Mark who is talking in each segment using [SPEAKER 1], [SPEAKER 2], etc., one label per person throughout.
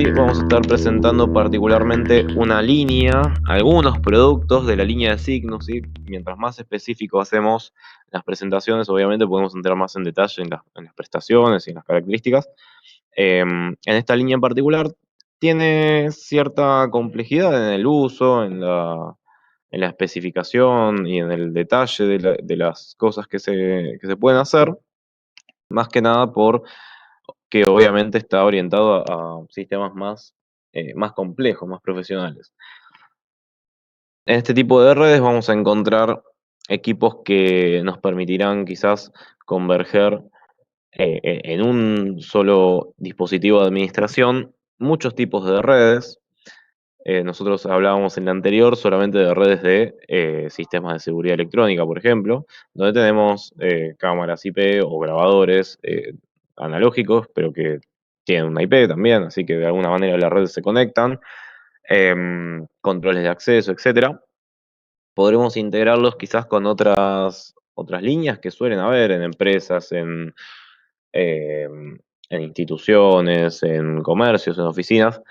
[SPEAKER 1] hoy vamos a estar presentando particularmente una línea, algunos productos de la línea de Cygnus, ¿sí? Mientras más específico hacemos las presentaciones, obviamente podemos entrar más en detalle en las prestaciones y en las características. En esta línea en particular tiene cierta complejidad en el uso, en la especificación y en el detalle de las cosas que se pueden hacer, más que nada por que obviamente está orientado a sistemas más complejos, más profesionales. En este tipo de redes vamos a encontrar equipos que nos permitirán quizás converger en un solo dispositivo de administración muchos tipos de redes. Nosotros hablábamos en la anterior solamente de redes de sistemas de seguridad electrónica, por ejemplo, donde tenemos cámaras IP o grabadores analógicos, pero que tienen una IP también, así que de alguna manera las redes se conectan, controles de acceso, etcétera. Podremos integrarlos quizás con otras líneas que suelen haber en empresas, en instituciones, en comercios, en oficinas,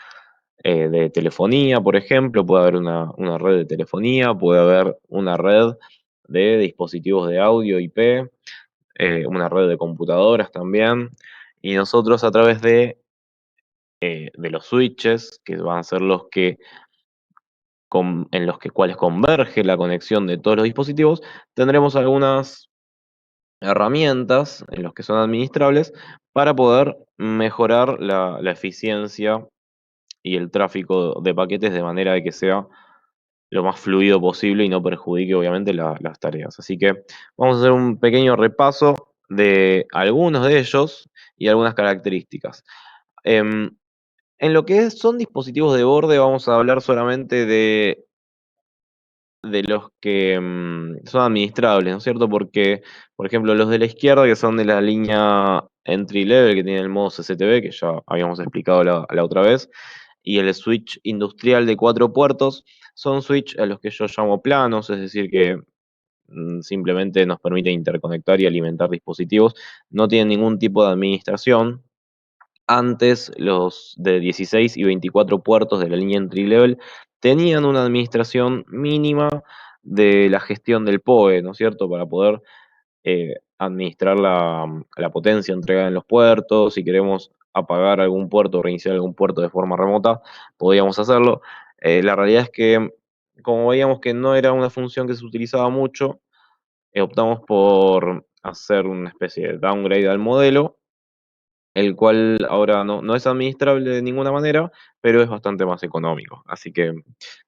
[SPEAKER 1] de telefonía, por ejemplo. Puede haber una red de telefonía, puede haber una red de dispositivos de audio IP, una red de computadoras también. Y nosotros a través de los switches, que van a ser los que en los que cuales converge la conexión de todos los dispositivos, tendremos algunas herramientas en los que son administrables para poder mejorar la eficiencia y el tráfico de paquetes de manera de que sea lo más fluido posible y no perjudique obviamente las tareas. Así que vamos a hacer un pequeño repaso de algunos de ellos y algunas características. Em, en lo que son dispositivos de borde, vamos a hablar solamente de los que son administrables, ¿no es cierto? Porque, por ejemplo, los de la izquierda, que son de la línea entry level, que tiene el modo CCTV, que ya habíamos explicado la otra vez, y el switch industrial de 4 puertos, son switch a los que yo llamo planos, es decir, que simplemente nos permite interconectar y alimentar dispositivos, no tienen ningún tipo de administración. Antes, los de 16 y 24 puertos de la línea entry level tenían una administración mínima de la gestión del PoE, ¿no es cierto? Para poder administrar la potencia entregada en los puertos. Si queremos apagar algún puerto o reiniciar algún puerto de forma remota, podíamos hacerlo. La realidad es que, como veíamos que no era una función que se utilizaba mucho, optamos por hacer una especie de downgrade al modelo, el cual ahora no es administrable de ninguna manera, pero es bastante más económico. Así que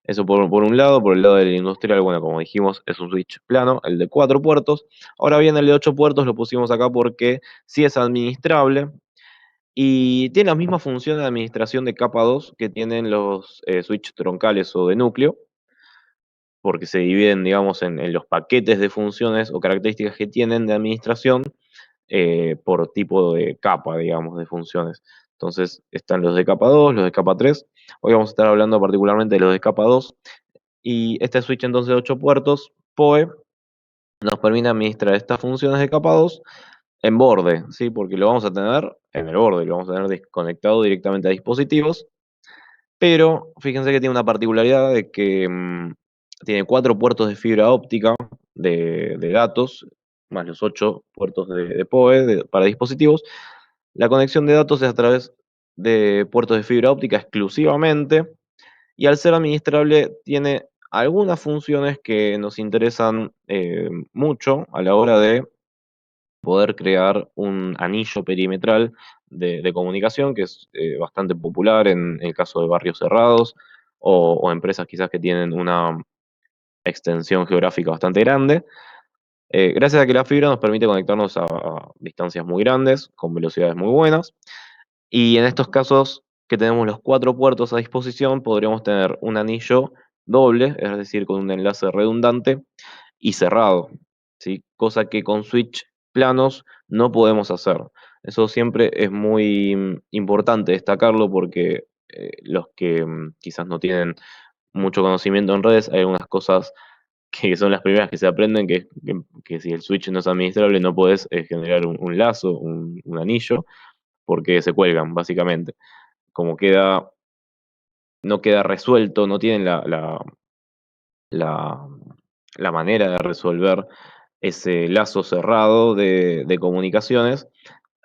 [SPEAKER 1] eso por un lado. Por el lado del industrial, bueno, como dijimos, es un switch plano, el de 4 puertos. Ahora bien, el de 8 puertos lo pusimos acá porque sí es administrable y tiene las mismas funciones de administración de capa 2 que tienen los switch troncales o de núcleo, porque se dividen, digamos, en los paquetes de funciones o características que tienen de administración por tipo de capa, digamos, de funciones. Entonces están los de capa 2, los de capa 3. Hoy vamos a estar hablando particularmente de los de capa 2. Y este switch entonces de 8 puertos, PoE, nos permite administrar estas funciones de capa 2 en borde, ¿sí? Porque lo vamos a tener en el borde, lo vamos a tener desconectado directamente a dispositivos. Pero fíjense que tiene una particularidad de que tiene 4 puertos de fibra óptica de datos, más los 8 puertos de PoE para dispositivos. La conexión de datos es a través de puertos de fibra óptica exclusivamente, y al ser administrable tiene algunas funciones que nos interesan mucho a la hora de poder crear un anillo perimetral de comunicación, que es bastante popular en el caso de barrios cerrados o empresas quizás que tienen una extensión geográfica bastante grande. Gracias a que la fibra nos permite conectarnos a distancias muy grandes, con velocidades muy buenas. Y en estos casos que tenemos los 4 puertos a disposición, podríamos tener un anillo doble, es decir, con un enlace redundante y cerrado, ¿sí? Cosa que con switch planos no podemos hacer. Eso siempre es muy importante destacarlo porque los que quizás no tienen mucho conocimiento en redes, hay algunas cosas que son las primeras que se aprenden, que si el switch no es administrable no podés generar un lazo, un anillo, porque se cuelgan, básicamente. como no queda resuelto, no tienen la, la manera de resolver ese lazo cerrado de comunicaciones,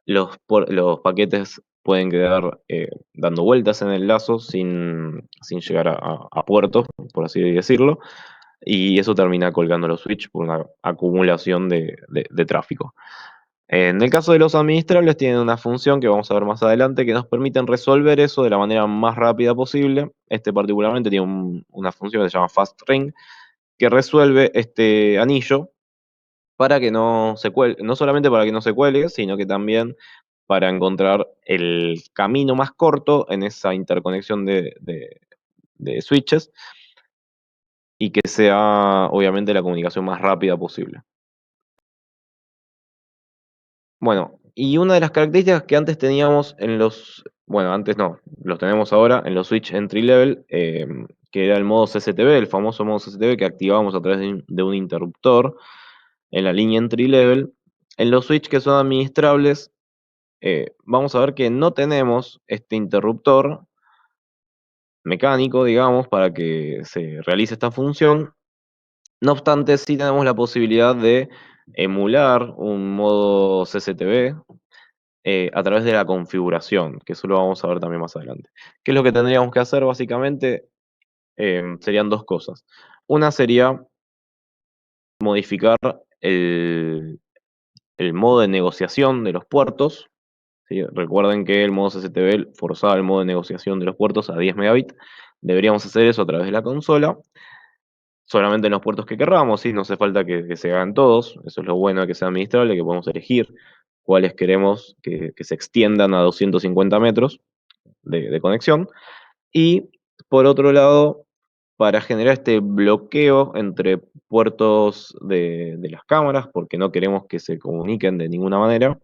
[SPEAKER 1] los paquetes pueden quedar dando vueltas en el lazo sin llegar a puertos, por así decirlo, y eso termina colgando los switch por una acumulación de tráfico. En el caso de los administrables, tienen una función que vamos a ver más adelante que nos permiten resolver eso de la manera más rápida posible. Este particularmente tiene una función que se llama Fast Ring, que resuelve este anillo para que no se cuelgue, no solamente para que no se cuelgue, sino que también para encontrar el camino más corto en esa interconexión de switches y que sea obviamente la comunicación más rápida posible. Bueno, y una de las características que antes teníamos bueno, antes no, los tenemos ahora en los switch entry level, que era el modo CCTV, el famoso modo CCTV que activábamos a través de un interruptor en la línea entry level. En los switch que son administrables, vamos a ver que no tenemos este interruptor mecánico, digamos, para que se realice esta función. No obstante, sí tenemos la posibilidad de emular un modo CCTV a través de la configuración, que eso lo vamos a ver también más adelante. ¿Qué es lo que tendríamos que hacer? Básicamente, serían dos cosas. Una sería modificar el modo de negociación de los puertos. ¿Sí? Recuerden que el modo CCTV forzaba el modo de negociación de los puertos a 10 megabits. Deberíamos hacer eso a través de la consola, solamente en los puertos que querramos, ¿sí? No hace falta que se hagan todos. Eso es lo bueno de que sea administrable, que podemos elegir cuáles queremos que se extiendan a 250 metros de conexión. Y por otro lado, para generar este bloqueo entre puertos de las cámaras, porque no queremos que se comuniquen de ninguna manera,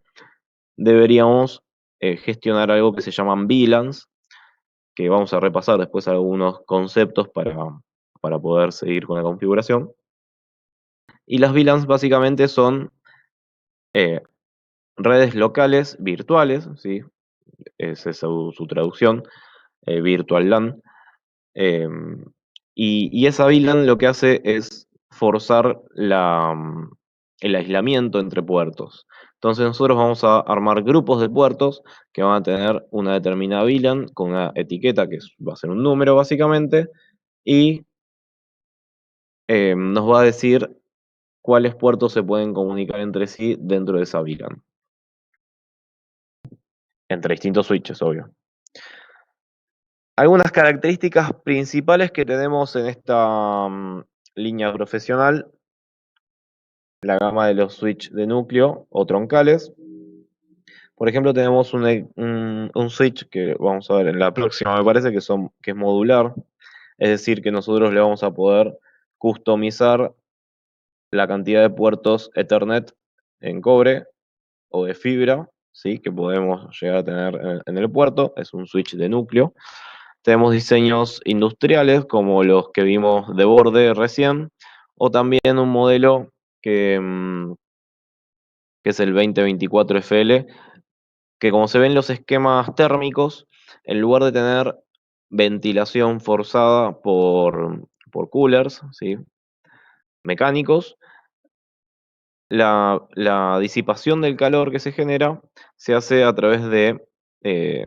[SPEAKER 1] deberíamos gestionar algo que se llaman VLANs, que vamos a repasar después algunos conceptos para poder seguir con la configuración. Y las VLANs básicamente son eh, redes locales virtuales, ¿sí? Esa es su traducción, Virtual LAN. Y esa VLAN lo que hace es forzar el aislamiento entre puertos. Entonces nosotros vamos a armar grupos de puertos que van a tener una determinada VLAN con una etiqueta que va a ser un número básicamente, y nos va a decir cuáles puertos se pueden comunicar entre sí dentro de esa VLAN. Entre distintos switches, obvio. Algunas características principales que tenemos en esta línea profesional, la gama de los switch de núcleo o troncales. Por ejemplo, tenemos un switch que vamos a ver en la próxima, me parece que es modular, es decir, que nosotros le vamos a poder customizar la cantidad de puertos Ethernet en cobre o de fibra, ¿sí? Que podemos llegar a tener en el puerto. Es un switch de núcleo. Tenemos diseños industriales como los que vimos de borde recién, o también un modelo que es el 2024 FL, que como se ven los esquemas térmicos, en lugar de tener ventilación forzada por coolers, ¿sí? Mecánicos, la disipación del calor que se genera se hace a través de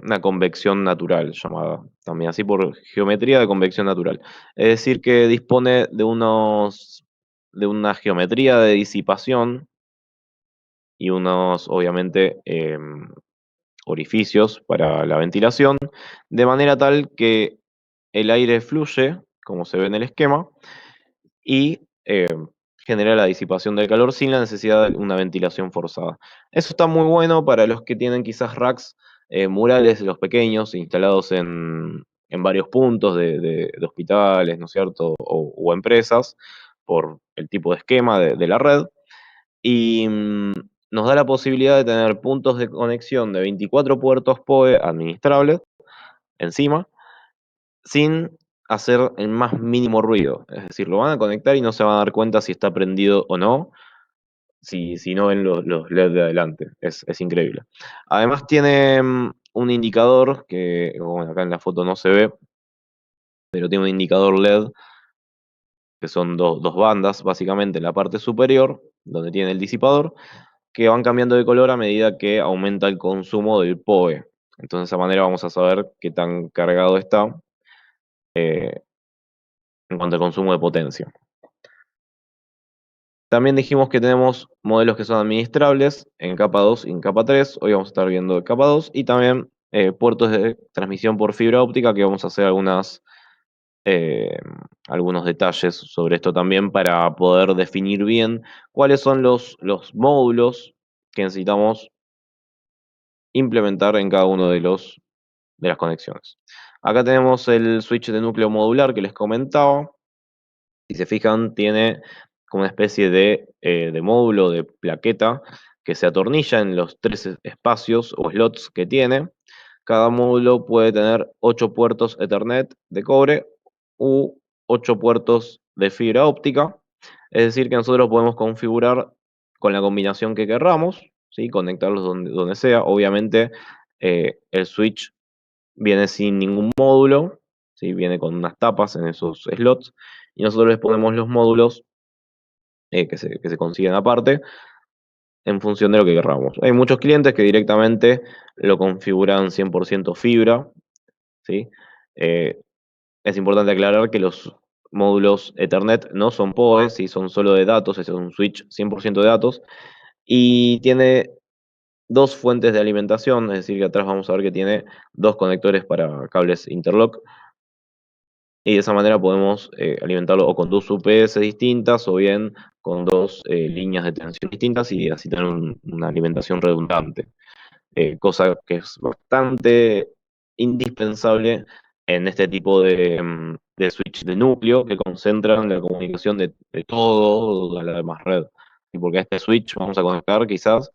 [SPEAKER 1] una convección natural, llamada también así por geometría de convección natural. Es decir, que dispone de una geometría de disipación y unos, obviamente, orificios para la ventilación, de manera tal que el aire fluye, como se ve en el esquema, y genera la disipación del calor sin la necesidad de una ventilación forzada. Eso está muy bueno para los que tienen quizás racks murales, los pequeños, instalados en varios puntos de hospitales, ¿no es cierto? O empresas, por el tipo de esquema de la red. Y nos da la posibilidad de tener puntos de conexión de 24 puertos PoE administrables encima, sin hacer el más mínimo ruido. Es decir, lo van a conectar y no se van a dar cuenta si está prendido o no, si no ven los LED de adelante. Es increíble. Además tiene un indicador que, bueno, acá en la foto no se ve, pero tiene un indicador LED que son dos bandas, básicamente en la parte superior, donde tiene el disipador, que van cambiando de color a medida que aumenta el consumo del PoE. Entonces, de esa manera vamos a saber qué tan cargado está en cuanto al consumo de potencia. También dijimos que tenemos modelos que son administrables en capa 2 y en capa 3. Hoy vamos a estar viendo capa 2 y también puertos de transmisión por fibra óptica, que vamos a hacer eh, algunos detalles sobre esto también para poder definir bien cuáles son los módulos que necesitamos implementar en cada uno de las conexiones. Acá tenemos el switch de núcleo modular que les comentaba. Si se fijan, tiene como una especie de módulo de plaqueta que se atornilla en los tres espacios o slots que tiene. Cada módulo puede tener 8 puertos Ethernet de cobre u 8 puertos de fibra óptica. Es decir, que nosotros podemos configurar con la combinación que querramos, ¿sí? Conectarlos donde sea. Obviamente, el switch viene sin ningún módulo, ¿sí? Viene con unas tapas en esos slots y nosotros les ponemos los módulos que se consiguen aparte en función de lo que querramos. Hay muchos clientes que directamente lo configuran 100% fibra, ¿sí? Eh, es importante aclarar que los módulos Ethernet no son PoE, ¿sí? Son solo de datos, es un switch 100% de datos y tiene dos fuentes de alimentación, es decir, que atrás vamos a ver que tiene dos conectores para cables interlock y de esa manera podemos alimentarlo o con dos UPS distintas o bien con dos líneas de tensión distintas y así tener una alimentación redundante, cosa que es bastante indispensable en este tipo de switch de núcleo que concentran la comunicación de todo a la demás red. Y porque a este switch vamos a conectar quizás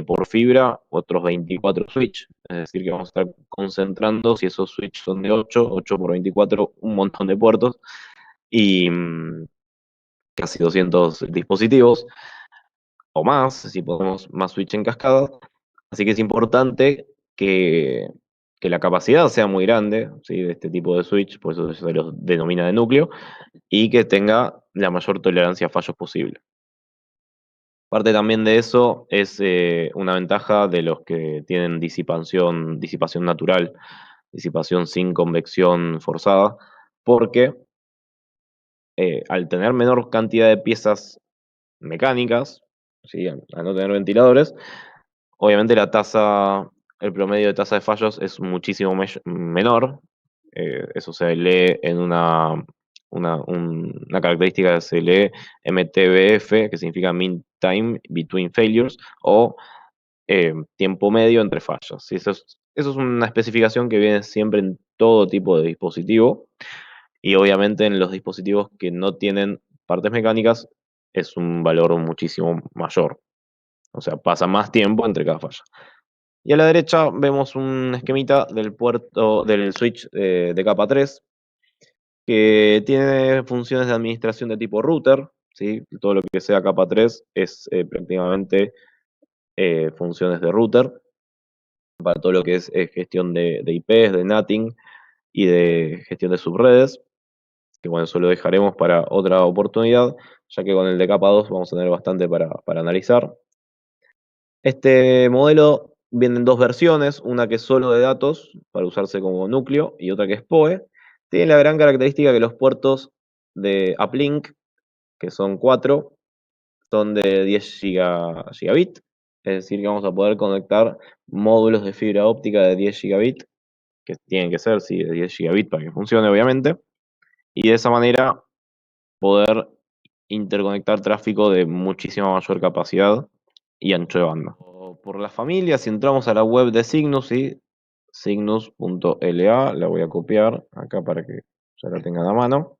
[SPEAKER 1] por fibra otros 24 switch. Es decir, que vamos a estar concentrando, si esos switch son de 8 por 24, un montón de puertos y casi 200 dispositivos o más, si podemos más switch en cascada. Así que es importante que, que la capacidad sea muy grande, ¿sí? De este tipo de switch, por eso se los denomina de núcleo, y que tenga la mayor tolerancia a fallos posible. Parte también de eso es una ventaja de los que tienen disipación natural, disipación sin convección forzada, porque al tener menor cantidad de piezas mecánicas, ¿sí? Al no tener ventiladores, obviamente el promedio de tasa de fallos es muchísimo menor. Eso se lee en una característica que se lee MTBF, que significa Mean Time Between Failures, o tiempo medio entre fallos. ¿Sí? Eso es una especificación que viene siempre en todo tipo de dispositivo y obviamente en los dispositivos que no tienen partes mecánicas es un valor muchísimo mayor. O sea, pasa más tiempo entre cada falla. Y a la derecha vemos un esquemita del puerto del switch de capa 3 que tiene funciones de administración de tipo router, ¿sí? Todo lo que sea capa 3 es prácticamente funciones de router para todo lo que es gestión de IPs, de NATing y de gestión de subredes, que bueno, eso lo dejaremos para otra oportunidad, ya que con el de capa 2 vamos a tener bastante para analizar. Este modelo viene en dos versiones, una que es solo de datos para usarse como núcleo y otra que es PoE. Tiene la gran característica que los puertos de uplink, que son 4, son de 10 gigabit, es decir, que vamos a poder conectar módulos de fibra óptica de 10 gigabit, que tienen que ser, sí, de 10 gigabit para que funcione, obviamente, y de esa manera poder interconectar tráfico de muchísima mayor capacidad y ancho de banda. Por la familia, si entramos a la web de Cygnus, ¿sí? Cygnus.la, la voy a copiar acá para que ya la tengan a mano.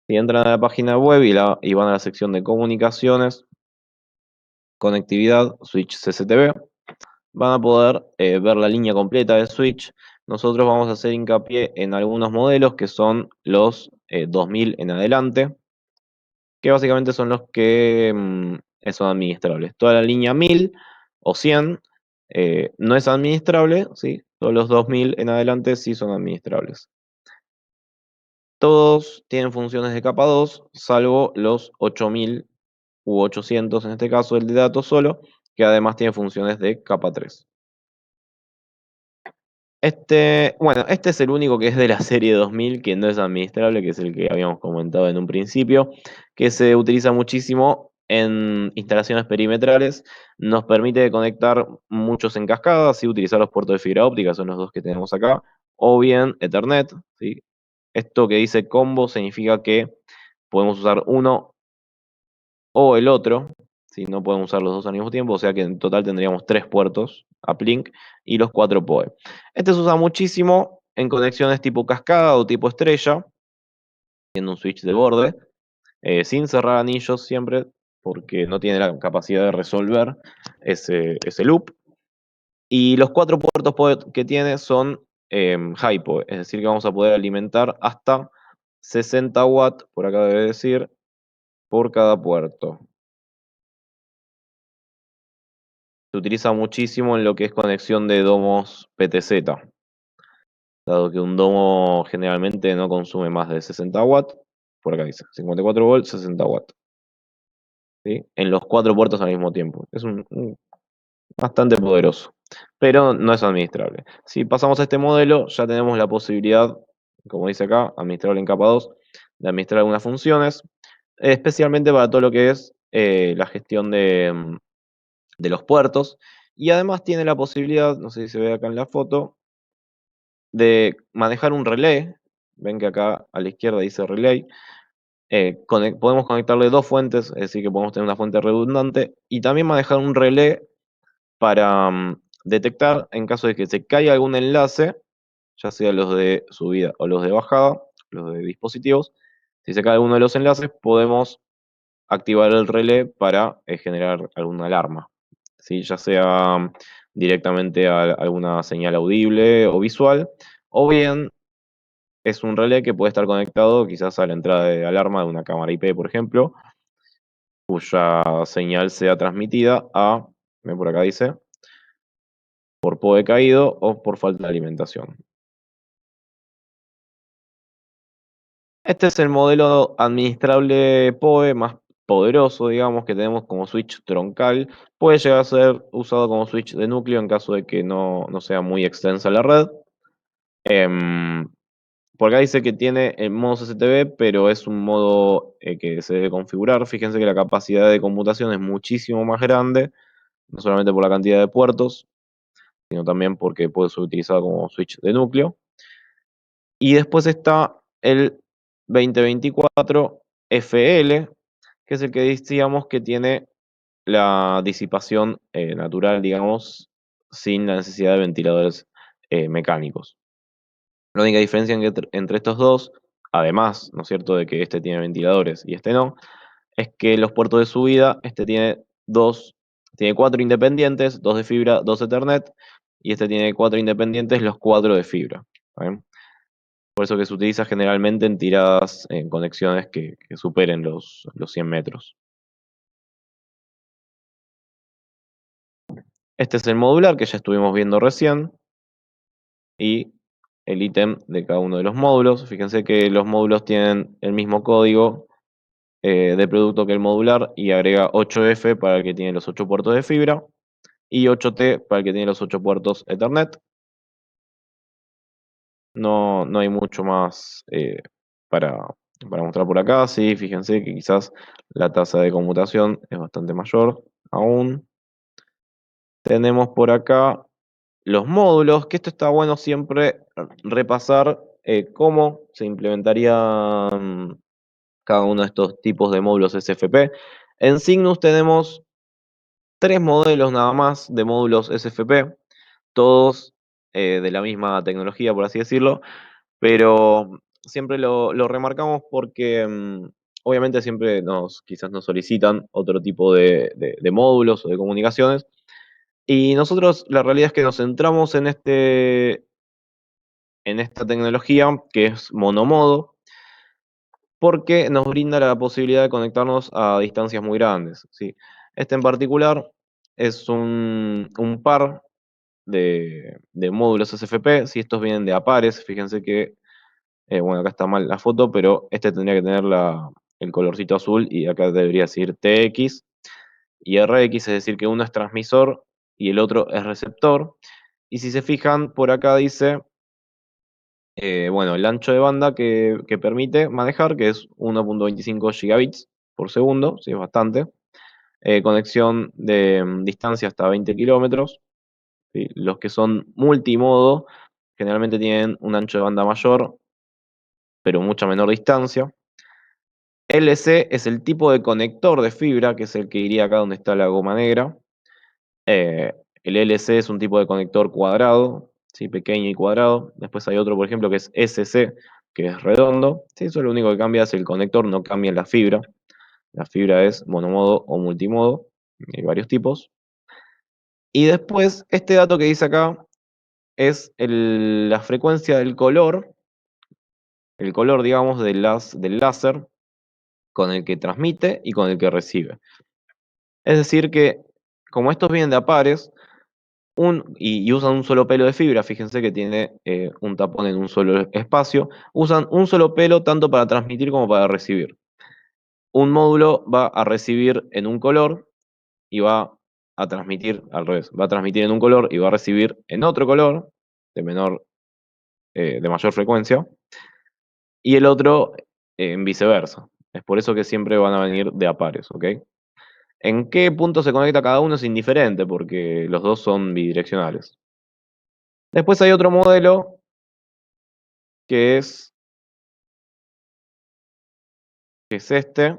[SPEAKER 1] Si entran a la página web y van a la sección de comunicaciones, conectividad, switch CCTV, van a poder ver la línea completa de switch. Nosotros vamos a hacer hincapié en algunos modelos que son los 2000 en adelante, que básicamente son los que son administrables. Toda la línea 1000 o 100 No es administrable, ¿sí? Todos los 2000 en adelante sí son administrables. Todos tienen funciones de capa 2, salvo los 8000 u 800, en este caso el de datos solo, que además tiene funciones de capa 3. Bueno, este es el único que es de la serie 2000 que no es administrable, que es el que habíamos comentado en un principio, que se utiliza muchísimo en instalaciones perimetrales. Nos permite conectar muchos en cascada, ¿sí? Utilizar los puertos de fibra óptica, son los dos que tenemos acá, o bien Ethernet, ¿sí? Esto que dice combo significa que podemos usar uno o el otro, si no podemos usar los dos al mismo tiempo, o sea que en total tendríamos tres puertos uplink y los cuatro PoE. Este se usa muchísimo en conexiones tipo cascada o tipo estrella, siendo un switch de borde, sin cerrar anillos siempre, porque no tiene la capacidad de resolver ese loop. Y los cuatro puertos PoE que tiene son high PoE, es decir, que vamos a poder alimentar hasta 60 watts, por acá debe decir, por cada puerto. Se utiliza muchísimo en lo que es conexión de domos PTZ, dado que un domo generalmente no consume más de 60 watts, por acá dice, 54 volts, 60 watts, ¿sí? En los cuatro puertos al mismo tiempo. Es bastante poderoso, pero no es administrable. Si pasamos a este modelo, ya tenemos la posibilidad, como dice acá, administrable en capa 2, de administrar algunas funciones, especialmente para todo lo que es la gestión de los puertos. Y además tiene la posibilidad, no sé si se ve acá en la foto, de manejar un relé. Ven que acá a la izquierda dice relay. Podemos conectarle dos fuentes, es decir, que podemos tener una fuente redundante. Y también manejar un relé para detectar en caso de que se caiga algún enlace, ya sea los de subida o los de bajada, los de dispositivos. Si se cae alguno de los enlaces, podemos activar el relé para generar alguna alarma, ¿sí? Ya sea directamente a alguna señal audible o visual, o bien es un relé que puede estar conectado quizás a la entrada de alarma de una cámara IP, por ejemplo, cuya señal sea transmitida ven por acá dice, por PoE caído o por falta de alimentación. Este es el modelo administrable PoE más poderoso, digamos, que tenemos como switch troncal. Puede llegar a ser usado como switch de núcleo en caso de que no sea muy extensa la red. Em, por acá dice que tiene el modo CCTV, pero es un modo que se debe configurar. Fíjense que la capacidad de computación es muchísimo más grande, no solamente por la cantidad de puertos, sino también porque puede ser utilizado como switch de núcleo. Y después está el 2024 FL, que es el que decíamos que tiene la disipación natural, digamos, sin la necesidad de ventiladores mecánicos. La única diferencia entre estos dos, además, ¿no es cierto?, de que este tiene ventiladores y este no, es que los puertos de subida, este tiene cuatro independientes, dos de fibra, dos Ethernet, y este tiene cuatro independientes, los cuatro de fibra. ¿Bien? Por eso que se utiliza generalmente en tiradas, en conexiones que superen los 100 metros. Este es el modular que ya estuvimos viendo recién y el ítem de cada uno de los módulos. Fíjense que los módulos tienen el mismo código de producto que el modular y agrega 8F para el que tiene los 8 puertos de fibra y 8T para el que tiene los 8 puertos Ethernet. No hay mucho más para, para mostrar por acá. Sí, fíjense que quizás la tasa de conmutación es bastante mayor aún. Tenemos por acá los módulos, que esto está bueno siempre repasar cómo se implementarían cada uno de estos tipos de módulos SFP. En Cygnus tenemos tres modelos nada más de módulos SFP, todos de la misma tecnología, por así decirlo, pero siempre lo remarcamos porque obviamente siempre quizás nos solicitan otro tipo de módulos o de comunicaciones. Y nosotros la realidad es que nos centramos en esta tecnología que es monomodo, porque nos brinda la posibilidad de conectarnos a distancias muy grandes, ¿sí? Este en particular es un par de módulos SFP. Si estos vienen de a pares, fíjense que, bueno, acá está mal la foto, pero este tendría que tener el colorcito azul y acá debería decir TX y RX, es decir, que uno es transmisor y el otro es receptor. Y si se fijan, por acá dice, bueno, el ancho de banda que permite manejar, que es 1.25 gigabits por segundo, sí, es bastante. Conexión de distancia hasta 20 kilómetros. ¿Sí? Los que son multimodo generalmente tienen un ancho de banda mayor, pero mucha menor distancia. LC es el tipo de conector de fibra, que es el que iría acá donde está la goma negra. El LC es un tipo de conector cuadrado, ¿sí? Pequeño y cuadrado. Después hay otro, por ejemplo, que es SC, que es redondo. ¿Sí? Eso lo único que cambia es el conector, no cambia la fibra. La fibra es monomodo o multimodo, hay varios tipos. Y después, este dato que dice acá es la frecuencia del color, el color, digamos, del láser con el que transmite y con el que recibe. Es decir que, como estos vienen de a pares, y usan un solo pelo de fibra, fíjense que tiene un tapón en un solo espacio, usan un solo pelo tanto para transmitir como para recibir. Un módulo va a recibir en un color y va a transmitir al revés, va a transmitir en un color y va a recibir en otro color de mayor frecuencia, y el otro en viceversa. Es por eso que siempre van a venir de a pares, ¿ok? ¿En qué punto se conecta cada uno? Es indiferente porque los dos son bidireccionales. Después hay otro modelo que es este,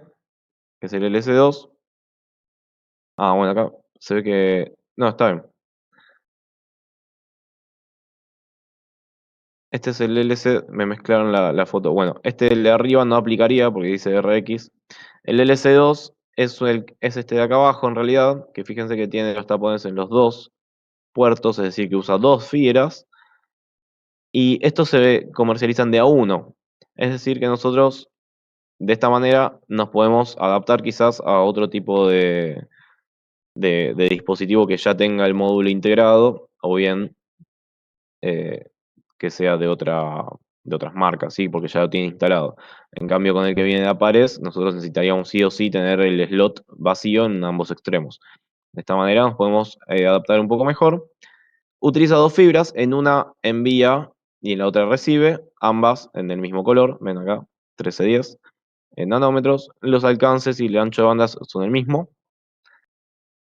[SPEAKER 1] que es el LS2. Ah, bueno, acá se ve que... No, está bien. Este es el LC, me mezclaron la foto. Bueno, este el de arriba no aplicaría porque dice RX. El LC2 es este de acá abajo en realidad, que fíjense que tiene los tapones en los dos puertos, es decir, que usa dos fibras. Y estos comercializan de a uno. Es decir, que nosotros de esta manera nos podemos adaptar quizás a otro tipo de dispositivo que ya tenga el módulo integrado, o bien eh, que sea de otras marcas, ¿sí? Porque ya lo tiene instalado. En cambio, con el que viene de a pares, nosotros necesitaríamos sí o sí tener el slot vacío en ambos extremos. De esta manera nos podemos adaptar un poco mejor. Utiliza dos fibras, en una envía y en la otra recibe, ambas en el mismo color, ven acá, 1310 en nanómetros. Los alcances y el ancho de bandas son el mismo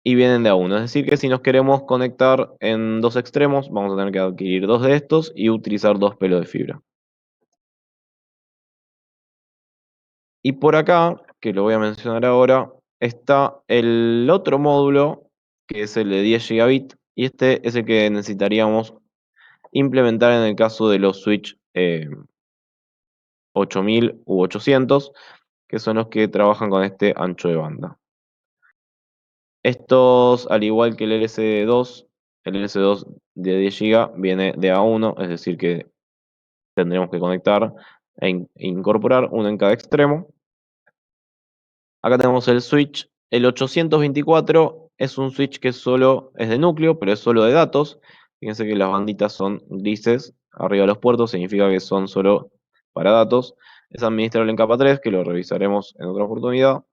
[SPEAKER 1] y vienen de a uno. Es decir, que si nos queremos conectar en dos extremos, vamos a tener que adquirir dos de estos y utilizar dos pelos de fibra. Y por acá, que lo voy a mencionar ahora, está el otro módulo, que es el de 10 gigabit, y este es el que necesitaríamos implementar en el caso de los switch 8000 u 800, que son los que trabajan con este ancho de banda. Estos, al igual que el LC2 de 10 GB viene de A1, es decir que tendremos que conectar e incorporar uno en cada extremo. Acá tenemos el switch. El 824 es un switch que solo es de núcleo, pero es solo de datos. Fíjense que las banditas son grises arriba de los puertos, significa que son solo para datos. Es administrable en capa 3, que lo revisaremos en otra oportunidad.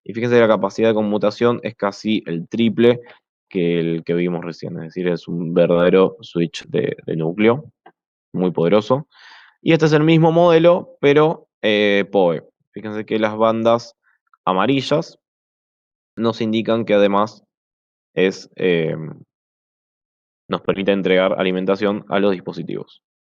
[SPEAKER 1] Y fíjense que la capacidad de conmutación es casi el triple que el que vimos recién, es decir, es un verdadero switch de núcleo, muy poderoso. Y este es el mismo modelo, pero PoE. Fíjense que las bandas amarillas nos indican que además nos permite entregar alimentación a los dispositivos.